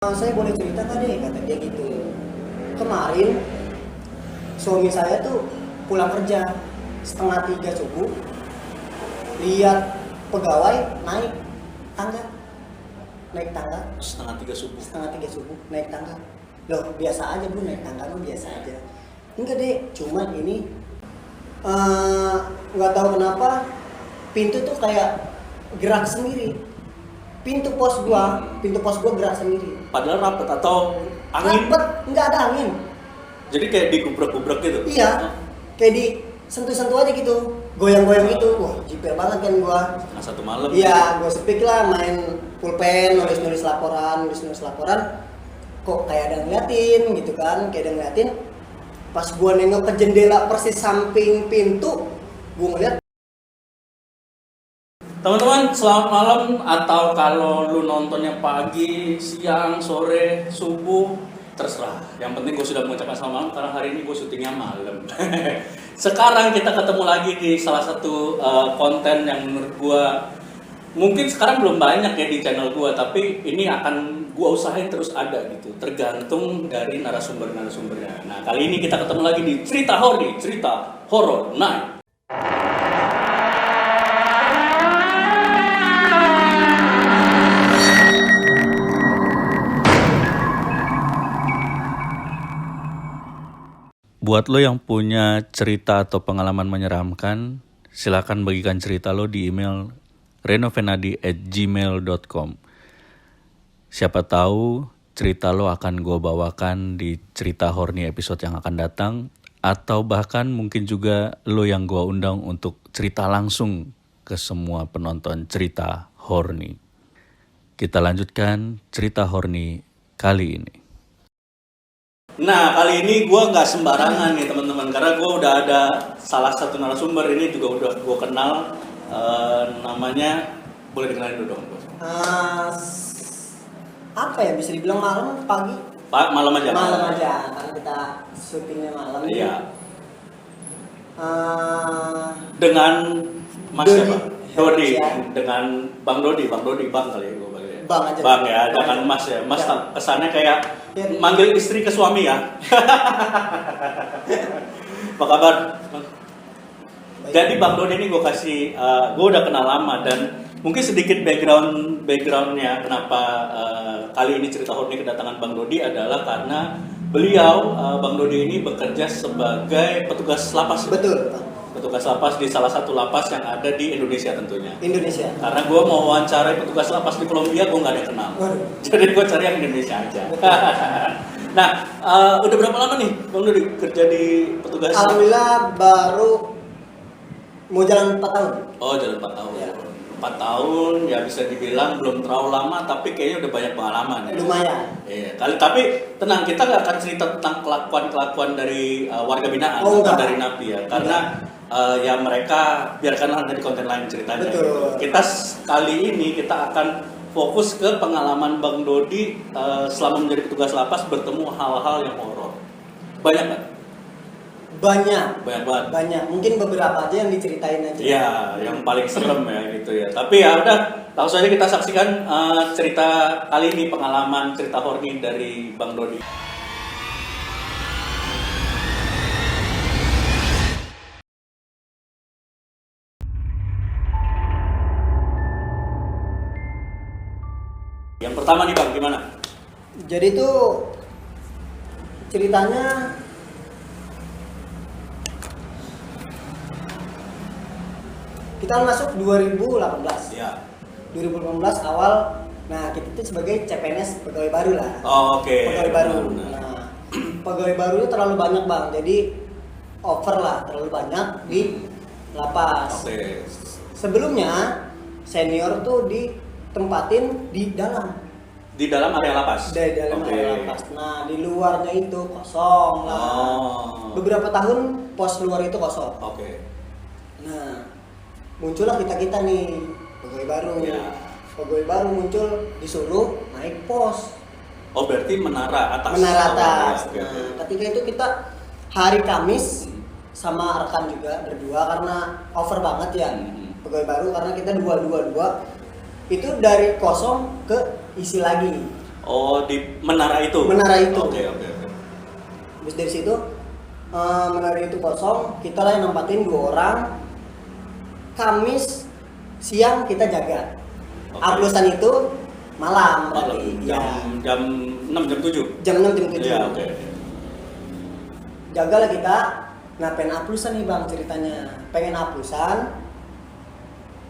Saya boleh cerita nggak deh, kata dia gitu. Kemarin suami saya tuh pulang kerja setengah 3 subuh, lihat pegawai tangga, naik tangga setengah 3 subuh. naik tangga. Loh biasa aja bu, naik tangga mah biasa aja. Enggak deh, cuman ini nggak tahu kenapa pintu tuh kayak gerak sendiri. Pintu pos gua gerak sendiri. Padahal rapet atau angin? Rapet, nggak ada angin. Jadi kayak digubrak-gubrak gitu? Iya, kayak di sentuh-sentuh aja gitu, goyang-goyang gitu. Wah, jiper banget kan gua. Nah, satu malam. Iya, gua speak lah, main pulpen, nulis laporan. Kok kayak ada ngeliatin gitu kan, Pas gua nengok ke jendela persis samping pintu, gua ngeliat. Teman-teman, selamat malam, atau kalau lu nontonnya pagi, siang, sore, subuh, terserah. Yang penting gue sudah mengucapkan selamat malam karena hari ini gue syutingnya malam. Sekarang kita ketemu lagi di salah satu konten yang menurut gue mungkin sekarang belum banyak ya di channel gue, tapi ini akan gue usahain terus ada gitu, tergantung dari narasumbernya. Nah, kali ini kita ketemu lagi di Cerita Horor Night. Buat lo yang punya cerita atau pengalaman menyeramkan, silakan bagikan cerita lo di email renovenadi@gmail.com. Siapa tahu cerita lo akan gue bawakan di cerita horny episode yang akan datang, atau bahkan mungkin juga lo yang gue undang untuk cerita langsung ke semua penonton cerita horny. Kita lanjutkan cerita horny kali ini. Nah, kali ini gue nggak sembarangan nih teman-teman, karena gue udah ada salah satu narasumber ini juga udah gue kenal, namanya boleh dikenalin dulu dong bos. Apa ya, bisa dibilang malam, pagi? Malam aja. Malam aja, karena kita syutingnya malam. Iya. Dengan Mas siapa? Dodi. Dengan Bang Dodi bang kali ya gue. Bang aja. Bang ya, jangan Mas ya. Mas ya. Kesannya kayak manggil istri ke suami ya. Apa kabar? Jadi Bang Dodi ini gue kasih, gue udah kenal lama, dan mungkin sedikit backgroundnya kenapa kali ini cerita horny kedatangan Bang Dodi adalah karena beliau, Bang Dodi ini bekerja sebagai petugas lapas. Betul. Petugas lapas di salah satu lapas yang ada di Indonesia tentunya. Indonesia. Karena gue mau wawancarai petugas lapas di Kolombia, gue nggak ada yang kenal. Jadi gue cari yang Indonesia aja. Nah, udah berapa lama nih Bang Dodi kerja di petugas? Alhamdulillah baru mau jalan 4 tahun. Oh, jalan 4 tahun. Ya. 4 tahun ya bisa dibilang belum terlalu lama, tapi kayaknya udah banyak pengalaman ya. Lumayan. Iya, tapi tenang, kita nggak akan cerita tentang kelakuan dari warga binaan atau dari napi ya, karena ya mereka biarkanlah nanti di konten lain ceritanya. Betul. Gitu. Kita kali ini kita akan fokus ke pengalaman Bang Dodi selama menjadi petugas lapas bertemu hal-hal yang horor. Banyak nggak? Banyak banget. Banyak. Mungkin beberapa aja yang diceritain aja. Iya, yang paling serem ya gitu ya. Tapi ya udah, langsung aja kita saksikan cerita kali ini, pengalaman cerita horny dari Bang Dodi. Yang pertama nih Bang, gimana? Jadi tuh ceritanya kita masuk 2018. Ya. 2018 awal. Nah, kita tuh sebagai CPNS pegawai baru lah. Oh, oke. Pegawai baru. Benar. Nah, pegawai baru itu terlalu banyak, Bang. Jadi over lah, terlalu banyak di lapas. Oke. Sebelumnya senior tuh ditempatin di dalam. Di dalam area lapas. Di dalam area lapas. Nah, di luarnya itu kosong lah. Oh. Beberapa tahun pos luar itu kosong. Oke. Nah, muncullah kita nih pegawai baru. Ya. Pegawai baru muncul, disuruh naik pos. Oh, berarti menara atas. Menara atas. Oh, ya. Nah, ketika itu kita hari Kamis sama rekan juga berdua, karena over banget ya pegawai baru, karena kita dua itu dari kosong ke isi lagi. Oh, di menara itu. Menara itu. Oke. Habis dari situ menara itu kosong, kita lah yang nempatin 2 orang. Kamis siang kita jaga. Oke. Aplusan itu malam berarti. Jam 6, jam 7. Jam 6 jam 7. Iya, oke. Jagalah kita. Nah, pengen aplusan nih Bang ceritanya. Pengen aplusan.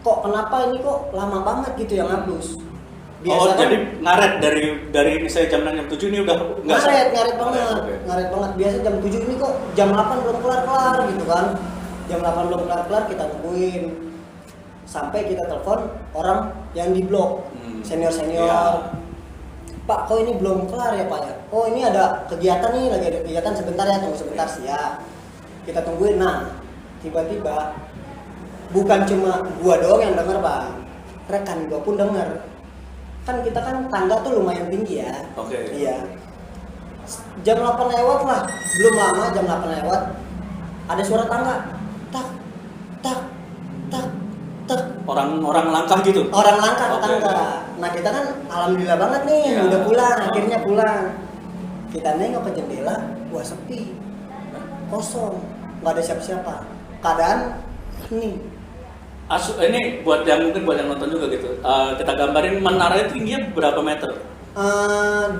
Kok kenapa ini kok lama banget gitu yang aplus? Oh, jadi ngaret dari misalnya jam 6 jam 7 ini udah enggak ngaret banget. Oke. Ngaret banget. Biasa jam 7 ini kok jam 8 belum kelar-kelar gitu kan. Jam 8 belum kelar-kelar kita tungguin. Sampai kita telepon orang yang di blok. Senior-senior. Iya. Pak, kok ini belum kelar ya Pak ya? Oh, ini ada kegiatan nih, lagi ada kegiatan sebentar ya, tunggu sebentar siap. Kita tungguin. Nah, tiba-tiba bukan cuma gua doang yang denger Bang, rekan gua pun denger. Kan kita kan tangga tuh lumayan tinggi ya. Oke. Iya. Jam 8 lewat lah, belum lama jam 8 lewat ada suara tangga. Tak, tak, tak, tak. Orang langkah gitu. Orang langkah ke Oke. tangga. Nah kita kan alhamdulillah banget nih, Iya. udah pulang, akhirnya pulang. Kita nengok ke jendela, wah sepi, kosong, nggak ada siapa-siapa. Keadaan nih. Ini buat yang nonton juga gitu. Kita gambarin menara itu tingginya berapa meter? 20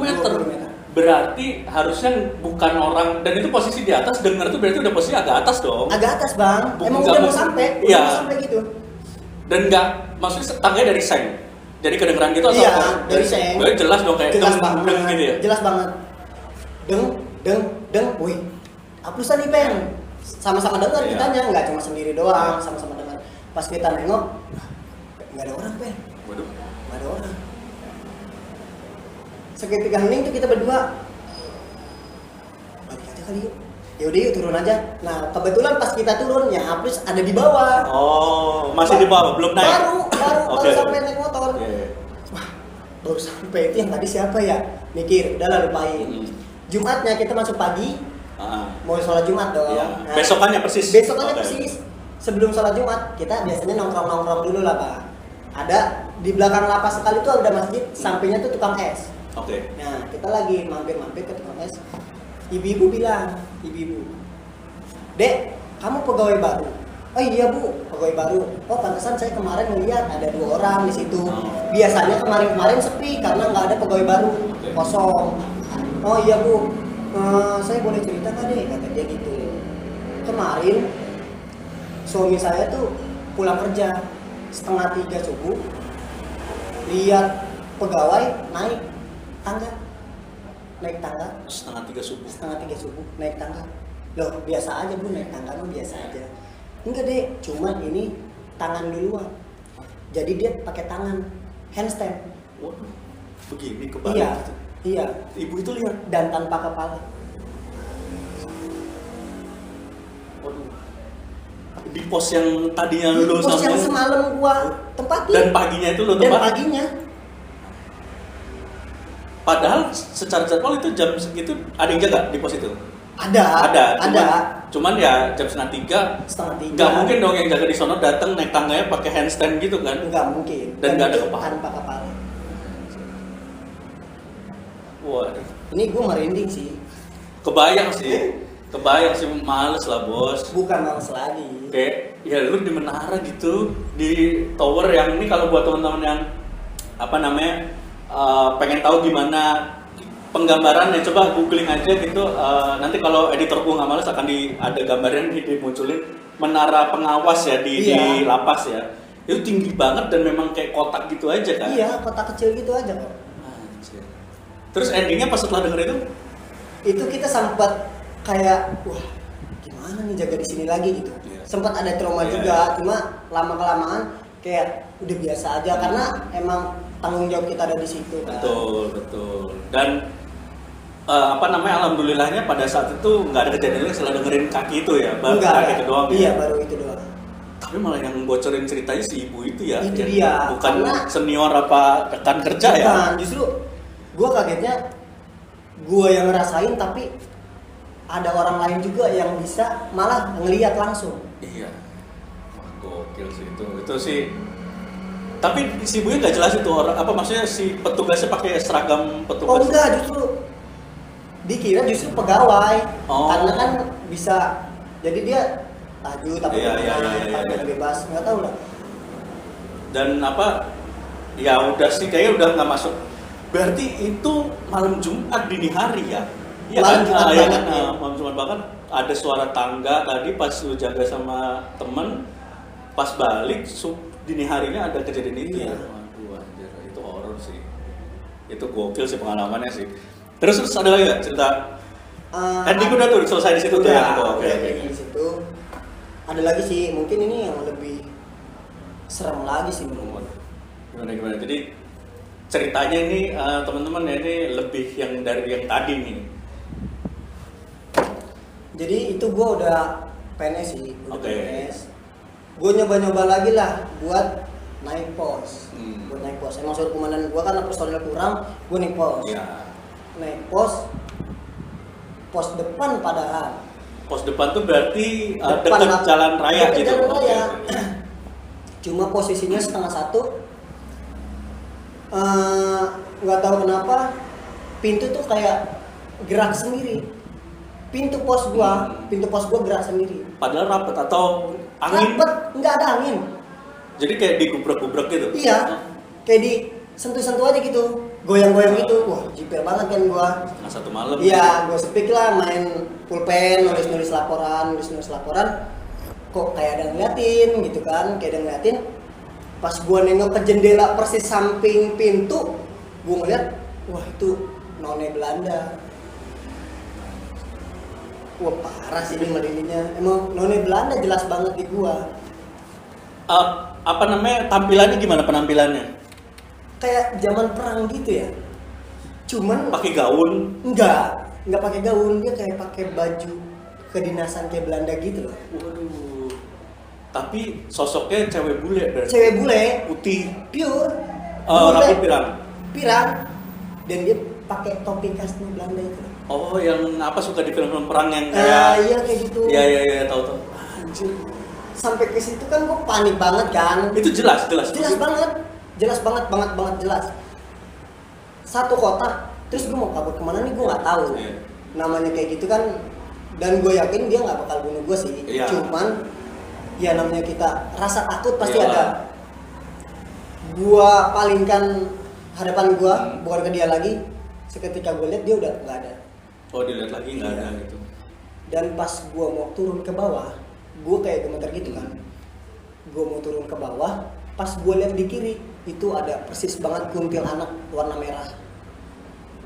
meter. 20 meter. Berarti harusnya bukan orang, dan itu posisi di atas, dengar itu berarti udah posisi agak atas dong. Agak atas Bang, emang Nggak udah mau mungkin. sampai, Iya. udah mau sampai gitu. Dan maksudnya tangganya dari seng. Jadi kedengeran gitu atau Iya, apa? dari seng. Berarti jelas dong kayak Jelas deng, banget, deng gitu ya. jelas banget. Deng, wih, aplusan nih Peng. Sama-sama dengar Iya. kitanya, nggak cuma sendiri doang, Iya. sama-sama dengar. Pas kita nengok, nggak ada orang Peng. Waduh. Nggak ada orang. Seketika hening tuh kita berdua balik aja kali yuk. Yaudah yuk turun aja. Nah kebetulan pas kita turun ya Aplus ada di bawah. Oh, masih di bawah, belum naik. Baru Oke. sampai naik motor. Iya. Wah, baru sampai itu yang tadi siapa ya? Mikir, udah lah lupain. Jumatnya kita masuk pagi, mau sholat Jumat dong. Iya. Nah, Besokannya persis. Besokannya Oke. persis. Sebelum sholat Jumat, kita biasanya nongkrong dulu lah Pak. Ada di belakang lapas sekali tuh ada masjid, sampingnya tuh tukang es. Oke. Nah, kita lagi mampir-mampir ke tukang es. Ibu-ibu bilang, Dek, kamu pegawai baru? Oh iya Bu, pegawai baru. Oh pantesan saya kemarin ngeliat ada 2 orang di situ. Biasanya kemarin sepi karena nggak ada pegawai baru, kosong. Oh iya Bu, saya boleh cerita nggak deh? Kata dia gitu. Kemarin suami saya tuh pulang kerja 2:30 subuh, lihat pegawai naik tangga 2:30 subuh. 2:30 subuh naik tangga. Loh biasa aja Bu, naik tangga mah biasa aja. Enggak deh, cuman ini tangan duluan. Jadi dia pakai tangan handstand. Waduh, begini kebalik Iya, gitu. iya. Ibu itu lihat. Dan tanpa kepala. Waduh. Di pos yang tadinya Di lo pos yang sama semalam gua tempatin. dan paginya itu lo Dan tempat. paginya Padahal secara jadwal itu jam segitu ada yang jaga di pos itu. ada. Cuman ya jam 2:30. 2:30. Nggak mungkin dong yang jaga di sono datang naik tangganya pakai handstand gitu kan? Enggak mungkin. Dan nggak ada itu kepala. tanpa kepala. Waduh. Ini gua merinding sih. Kebayang sih, males lah bos. Bukan males lagi. Kayak ya lu di menara gitu, di tower yang ini kalau buat teman-teman yang pengen tahu gimana penggambarannya, coba googling aja gitu. Nanti kalau editor gua nggak males akan ada gambarnya dimunculin menara pengawas ya di lapas ya. Itu tinggi banget dan memang kayak kotak gitu aja kan? Iya, kota kecil gitu aja kok. Anjir. Terus endingnya pas setelah denger Itu kita sempat kayak wah gimana nih jaga di sini lagi gitu. Iya. Sempat ada trauma Iya. juga, cuma lama kelamaan kayak udah biasa aja karena emang tanggung jawab kita ada di situ kan. Betul. Dan alhamdulillahnya pada saat itu nggak ada kejadian setelah dengerin kaki itu ya, baru Enggak, kaki itu doang. iya Ya. baru itu doang. Tapi malah yang bocorin ceritanya si ibu itu ya. Itu yang dia, bukan karena- senior apa rekan kerja ya. Bukan, justru gua kagetnya gua yang ngerasain tapi ada orang lain juga yang bisa malah ngelihat langsung. Iya. Wah, gokil sih itu. Itu sih. Tapi si ibunya nggak jelas itu orang apa maksudnya si petugasnya pakai seragam Oh petugas. enggak, justru dikira justru pegawai. Oh. Karena kan bisa, jadi dia laju tapi Iya. bebas, nggak tahu lah. Dan apa ya udah sih kayaknya udah nggak masuk. Berarti itu malam Jumat dini hari ya? Iya Malam kan? Jumat Iya banget, kan? ya. Malam Jumat banget ada suara tangga tadi pas lu jaga sama temen pas balik dini harinya ada kejadian itu ya. Iya. Waduh anjir itu horor sih. Itu gokil sih pengalamannya sih. Terus ada lagi nggak cerita? Ending udah tuh selesai di situ tuh ya. Udah, Oke. di situ. Ada lagi sih, mungkin ini yang lebih serem lagi sih menurut. Gimana? Jadi ceritanya ini teman-teman ya ini lebih yang dari yang tadi nih. Jadi itu gue udah PNS sih, udah Oke. PNS. Gue nyoba-nyoba lagi lah buat naik pos. Hmm. Buat naik pos. Emang suruh komandan gue karena personil kurang, gue naik pos. Ya. Naik pos depan padahal. Pos depan tuh berarti Depan dekat lah. jalan raya Dekat gitu. jalan raya. Oke. Cuma posisinya 12:30. Nggak tahu kenapa pintu tuh kayak gerak sendiri. Pintu pos gua gerak sendiri. Padahal rapet atau angin. Rapet, nggak ada angin. Jadi kayak digubrak-gubrak gitu. Iya, kayak di sentuh-sentuh aja gitu, goyang-goyang gitu. Wah, jiper banget kan gua. Nah, satu malam. Iya, gua speak lah, main pulpen, nulis laporan. Kok kayak ada ngeliatin gitu kan, kayak ada ngeliatin. Pas gua nengok ke jendela persis samping pintu, gua ngeliat, wah itu none Belanda. Wah parah sih ini merindingnya. Emang none Belanda jelas banget di gua. Apa namanya tampilannya gimana penampilannya? Kayak zaman perang gitu ya. Cuman Pakai gaun. enggak pakai gaun, dia kayak pakai baju kedinasan kayak Belanda gitu loh. Waduh. Tapi sosoknya cewek bule berarti. Cewek bule, Putih. pure. Rambut pirang. Pirang. Dan dia pakai topi khasnya Belanda itu. Oh, yang apa suka di film-film perang yang kayak Iya kayak gitu. Iya, tahu. Anjir. Sampai ke situ kan gue panik banget kan. Itu jelas. Jelas banget jelas. Satu kotak, terus gue mau kabur kemana nih gue nggak tahu. Iya. Namanya kayak gitu kan, dan gue yakin dia nggak bakal bunuh gue sih. Iya. Cuman ya namanya kita rasa takut pasti Iyalah. ada. Gue palingkan hadapan gue, bukan ke dia lagi. Seketika gue lihat dia udah nggak ada. Oh, dilihat lagi nggak Iya. ada gitu. Dan pas gue mau turun ke bawah, gue kayak gemeter gitu kan. Gue mau turun ke bawah, pas gue lihat di kiri itu ada persis banget kuntilanak warna merah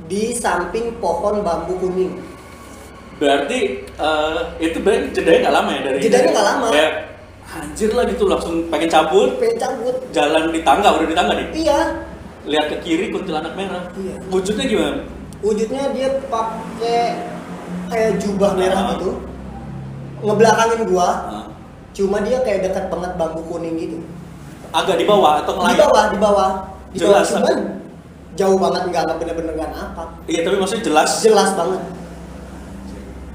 di samping pohon bambu kuning. Berarti itu berarti jedanya nggak lama ya dari. Jedanya nggak lama. Kayak anjir lah gitu langsung pengen cabut. Pengen cabut. Jalan di tangga udah di tangga nih. Iya. Lihat ke kiri kuntilanak merah. Iya. Wujudnya gimana? Wujudnya dia pakai kayak jubah merah Ah. gitu, ngebelakangin gua. Nah, Cuma dia kayak dekat banget bambu kuning gitu. agak di bawah atau Di ngelayap? bawah. Jelas, Cuman jauh banget, nggak bener-bener nggak nampak. Iya, tapi maksudnya jelas. Jelas banget.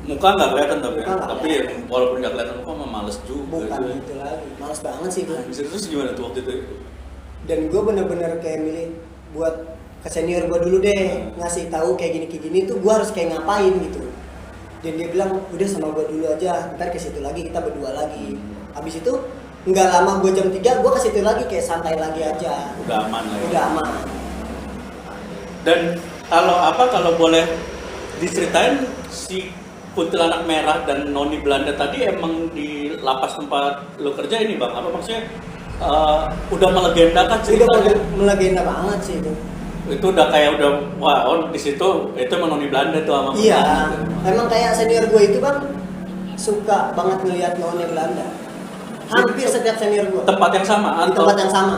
Muka nggak kelihatan tapi ya. Muka nggak Tapi walaupun nggak kelihatan muka mah males juga. Bukan gitu. gitu lagi. Males banget sih gua. Anjir, terus gimana tuh waktu itu? Dan gue bener-bener kayak milih buat ke senior gue dulu deh, ngasih tahu kayak gini tuh gue harus kayak ngapain gitu. Dan dia bilang udah sama gue dulu aja, ntar ke situ lagi kita berdua lagi. Habis itu nggak lama gue jam 3 gue ke situ lagi kayak santai lagi aja. Udah aman lah ya. Udah aman. Dan kalau boleh diceritain si kuntilanak merah dan noni Belanda tadi emang di lapas tempat lo kerja ini bang apa maksudnya udah melegendakan Udah ceritanya? melegenda banget sih itu. Itu udah kayak udah wah di situ itu emang noni Belanda tuh sama Iya, Belanda. emang kayak senior gue itu kan suka banget ngelihat noni Belanda. Hampir setiap senior gue. Tempat yang sama Di atau tempat yang sama.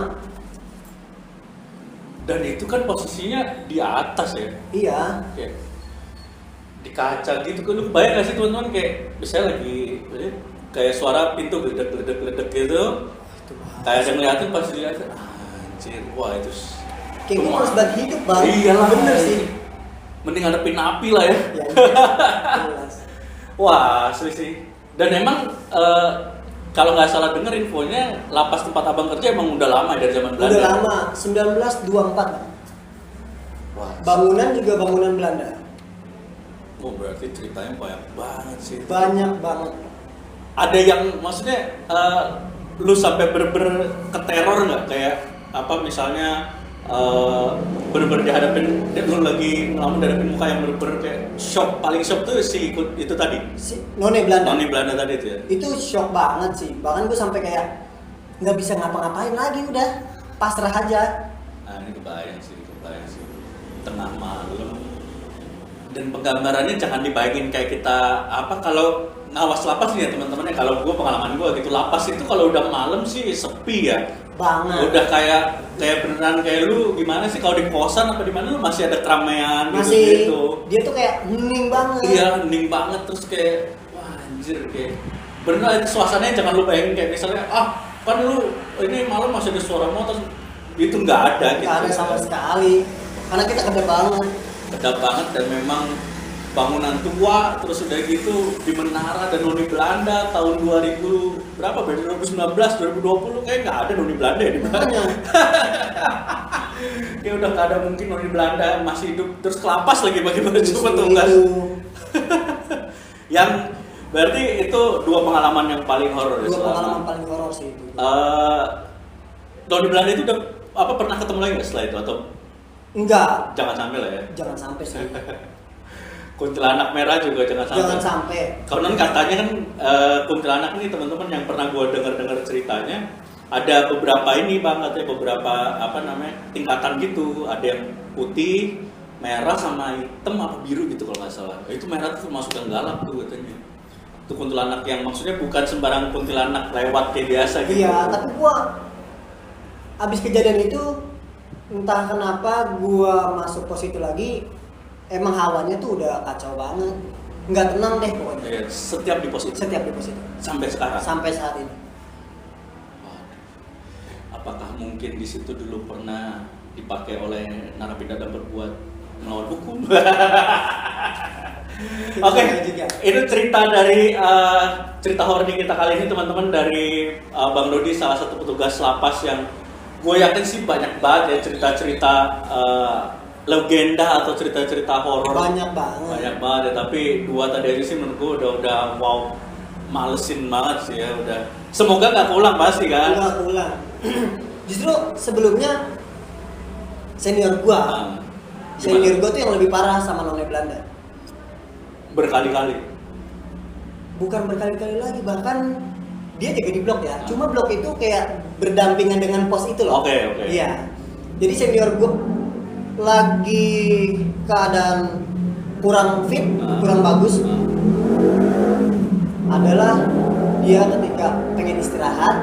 dan itu kan posisinya di atas ya. Iya. Kayak di kaca gitu kan lu bayang gak sih teman-teman kayak misalnya lagi kayak suara pintu gledek gitu kayak ada ngeliatin pas dilihatin anjir wah itu Kayak gue harus bagi hidup bang. iyalah Bener sih. mending ngadepin api lah ya Ya, iya. Jelas. wah asli sih dan emang kalau nggak salah denger infonya lapas tempat abang kerja emang udah lama dari zaman Belanda. Udah lama, 1924. Wah. Bangunan juga bangunan Belanda. Oh berarti ceritanya banyak banget sih. Banyak banget. Ada yang maksudnya lu sampai bener-bener keteror nggak kayak apa misalnya bener-bener dihadapin lu lagi ngelamun dihadapin muka yang bener-bener kayak shock, paling shock tuh si itu tadi Si None Belanda. Noni Belanda tadi itu ya. Itu shock banget sih. Bahkan gue sampai kayak nggak bisa ngapa-ngapain lagi, udah pasrah aja. Nah ini kebayang sih tengah malam dan penggambarannya jangan dibayangin kayak kita apa kalau ngawas lapas nih ya teman-teman ya, kalau gue pengalaman gue gitu lapas itu kalau udah malam sih sepi ya Banget. udah kayak beneran kayak lu gimana sih kalau di kosan apa di mana lu masih ada keramaian Masih gitu. dia tuh kayak hening banget. Iya hening banget terus kayak wah anjir kayak bener itu suasananya jangan lu bayangin kayak misalnya kan lu ini malam masih ada suara motor itu nggak ada gitu. Nggak ada sama sekali. Karena kita kedap banget. Kedap banget dan memang bangunan tua terus udah gitu di menara dan Noni Belanda tahun 2000 berapa berarti 2019 2020 kayak nggak ada Noni Belanda ya di Belanda. Kayak udah nggak ada mungkin Noni Belanda masih hidup terus kelapas lagi bagi baju petugas. Yang berarti itu dua pengalaman yang paling horor ya. Dua pengalaman paling horor sih itu. Noni Belanda itu udah apa pernah ketemu lagi nggak setelah itu atau Enggak. jangan sampai lah ya. Jangan sampai sih. Kuntilanak merah juga jangan sampai. Jangan sampai. Karena katanya kan kuntilanak ini teman-teman yang pernah gue dengar ceritanya ada beberapa ini bang katanya beberapa apa namanya tingkatan gitu ada yang putih, merah sama hitam apa biru gitu kalau nggak salah. Itu merah tuh termasuk yang galak tuh katanya. Itu kuntilanak yang maksudnya bukan sembarang kuntilanak lewat kayak biasa gitu. Iya, tapi gua abis kejadian itu entah kenapa gua masuk pos itu lagi emang hawanya tuh udah kacau banget, nggak tenang deh pokoknya. Ya, setiap di pos itu. Setiap di pos itu Sampai sekarang. sampai saat ini. Apakah mungkin di situ dulu pernah dipakai oleh narapidana berbuat melawan hukum? Oke, itu cerita dari cerita horny kita kali ini teman-teman dari Bang Dodi salah satu petugas lapas yang gue yakin sih banyak banget ya cerita-cerita legenda atau cerita-cerita horor. Banyak banget. Banyak banget ya, tapi dua tadi aja sih menurut gue udah wow malesin banget sih ya udah. Semoga nggak keulang pasti kan. Nggak ulang. Justru sebelumnya senior gua tuh yang lebih parah sama None Belanda. Berkali-kali. Bukan berkali-kali lagi, bahkan dia jaga di blok ya. Cuma blok itu kayak berdampingan dengan pos itu loh. Oke. Iya. Jadi senior gua lagi keadaan kurang fit, kurang bagus. Adalah dia ketika pengen istirahat,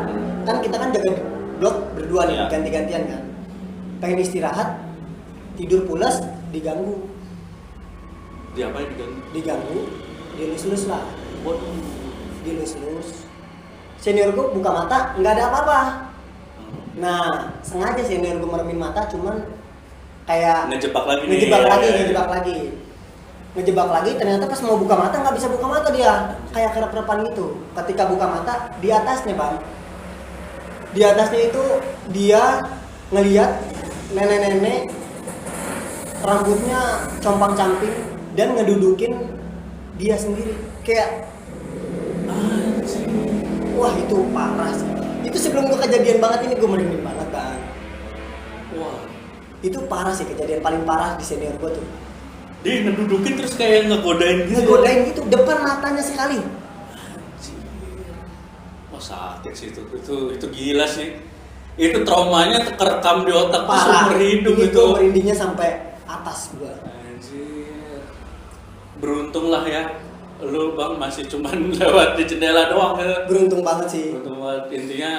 kan kita kan jaga blok berdua nih, ganti-gantian kan. Pengen istirahat, tidur pulas, diganggu. Diapain diganggu? Diganggu, dilus-lus lah. Waduh. Dilus-lus. Senior gue buka mata, nggak ada apa-apa. Nah, sengaja senior gue meremin mata, cuman kayak Ngejebak lagi. Ngejebak lagi, ternyata pas mau buka mata nggak bisa buka mata dia, kayak kerep-kerepan gitu. Ketika buka mata, di atasnya bang, di atasnya itu dia ngelihat nenek-nenek rambutnya compang-camping dan ngedudukin dia sendiri, kayak wah itu parah sih. Itu sebelum gue kejadian banget ini gue merinding banget bang. Wah. Itu parah sih, kejadian paling parah di senior gue tuh. Dia ngedudukin terus kayak ngegodain gitu. Ngegodain gitu depan matanya sekali. Wah sakit sih itu gila sih. Itu traumanya kerekam di otak tuh seumur hidup itu. Merindingnya sampai atas gua. Anjir. Beruntung lah ya. Lu bang masih cuman lewat di jendela doang ya. Beruntung banget sih. Beruntung banget. Intinya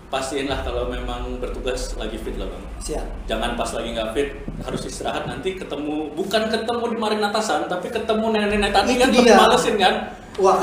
pastiin lah kalau memang bertugas lagi fit lah bang. Siap. Jangan pas lagi nggak fit harus istirahat, nanti bukan ketemu di Marina Atasan tapi ketemu nenek-nenek tadi Itu kan dia. malesin kan. Wah.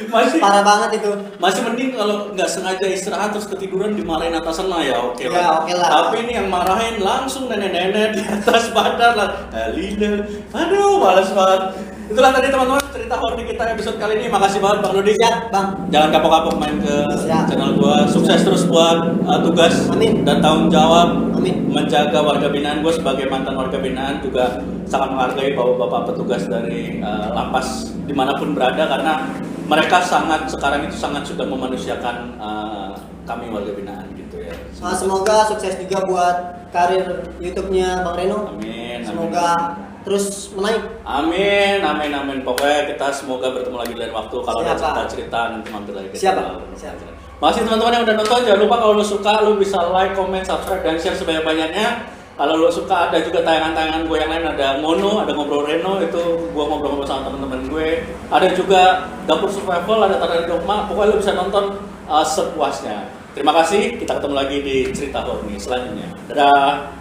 Masih Parah banget itu. Masih mending kalau nggak sengaja istirahat terus ketiduran dimarahin atasan lah ya oke Ya, lah. oke lah. Tapi ini yang marahin langsung nenek-nenek di atas badan lah. Alina, aduh males banget. Itulah tadi teman-teman cerita horny kita episode kali ini. Makasih banget Bang Dodi. Siap, Bang. Jangan kapok-kapok main ke Siap. channel gua. Sukses terus buat tugas Amin. dan tanggung jawab Amin. menjaga warga binaan. Gue sebagai mantan warga binaan juga sangat menghargai bapak-bapak petugas dari lapas dimanapun berada, karena mereka sekarang itu sangat sudah memanusiakan kami warga binaan gitu ya. Semoga sukses juga buat karir YouTube-nya Bang Reno. Amin. Semoga terus menaik. Amin. Pokoknya kita semoga bertemu lagi lain waktu. Kalau ada Siap, Pak. cerita nanti mampir lagi ke Siap, channel. Pak. Siap. Makasih teman-teman yang udah nonton. Jangan lupa kalau lo suka, lo bisa like, comment, subscribe, dan share sebanyak-banyaknya. Kalau lo suka, ada juga tayangan-tayangan gue yang lain. Ada Mono, ada Ngobrol Reno, itu gue ngobrol-ngobrol sama teman-teman gue. Ada juga Dapur Survival, ada Tanah Dogma. Pokoknya lo bisa nonton sepuasnya. Terima kasih, kita ketemu lagi di cerita horny selanjutnya. Dadah.